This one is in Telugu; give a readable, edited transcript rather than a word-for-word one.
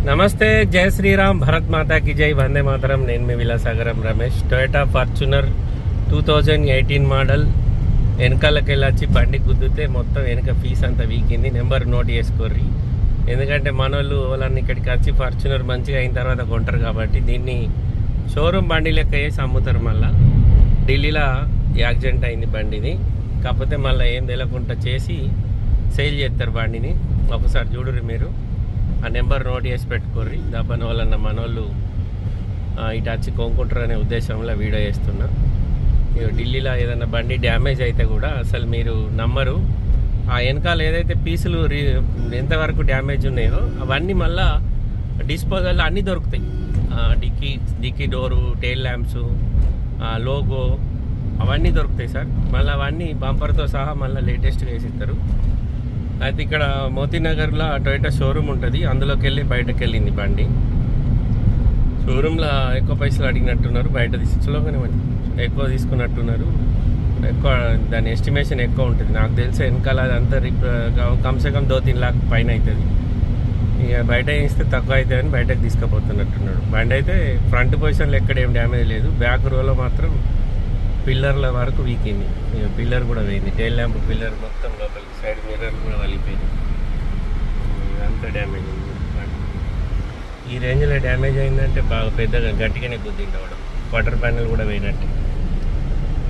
నమస్తే, జై శ్రీరామ్, భరత్ మాతాకి జై, వందే మాతరం. నేను మీ Vilasagaram Ramesh. Toyota Fortuner 2018 model. వెనకాలకి వెళ్ళొచ్చి బండి గుద్దితే మొత్తం వెనక పీస్ అంతా వీకింది. నెంబర్ నోట్ చేసుకోర్రి, ఎందుకంటే మనోళ్ళు వాళ్ళని ఇక్కడికి వచ్చి ఫార్చునర్ మంచిగా అయిన తర్వాత కొంటారు కాబట్టి దీన్ని షోరూమ్ బండి లెక్క వేసి అమ్ముతారు. మళ్ళీ ఢిల్లీలో యాక్సిడెంట్ అయింది బండిది, కాకపోతే మళ్ళీ ఏం తెలియకుండా చేసి సేల్ చేస్తారు బండిని. ఒకసారి చూడుర్రి మీరు, ఆ నెంబర్ నోట్ చేసి పెట్టుకోర్రి. దాపని వాళ్ళన్న మనోళ్ళు ఇటు వచ్చి కొనుక్కుంటారు అనే ఉద్దేశంలో వీడియో చేస్తున్నా. ఢిల్లీలో ఏదైనా బండి డ్యామేజ్ అయితే కూడా అసలు మీరు నమ్మరు. ఆ వెనకాల ఏదైతే పీసులు ఎంతవరకు డ్యామేజ్ ఉన్నాయో అవన్నీ మళ్ళీ డిస్పోజల్ అన్నీ దొరుకుతాయి. Dicky door, tail lamps, logo అవన్నీ దొరుకుతాయి సార్. మళ్ళీ అవన్నీ బంపర్తో సహా మళ్ళీ లేటెస్ట్గా వేసిస్తారు. అయితే ఇక్కడ మోతీనగర్లో టొయోటా షోరూమ్ ఉంటుంది, అందులోకి వెళ్ళి బయటకు వెళ్ళింది బండి. షోరూంలో ఎక్కువ పైసలు అడిగినట్టున్నారు, బయట తీసులోనే ఎక్కువ తీసుకున్నట్టున్నారు. ఎక్కువ దాని ఎస్టిమేషన్ ఎక్కువ ఉంటుంది. నాకు తెలిసి వెనకాల అదంతా కమ్సే కమ్ 2-3 లాక్ పైన అవుతుంది. ఇక బయట ఇస్తే తక్కువ అవుతుందని బయటకు తీసుకుపోతున్నట్టున్నాడు. బండి అయితే ఫ్రంట్ పొజిషన్లో ఎక్కడ ఏం డ్యామేజ్ లేదు, బ్యాక్ రోలో మాత్రం పిల్లర్ల వరకు వీకింది. పిల్లర్ కూడా పోయింది, టైల్ ల్యాంప్ పిల్లర్ మొత్తం లోపలికి, సైడ్ మిర్రర్ కూడా వలిపోయింది. అంత డ్యామేజ్ ఉంది. ఈ రేంజ్లో డ్యామేజ్ అయిందంటే బాగా పెద్దగా గట్టిగానే గుద్దిండవడం. క్వార్టర్ ప్యానెల్ కూడా పోయినట్టే.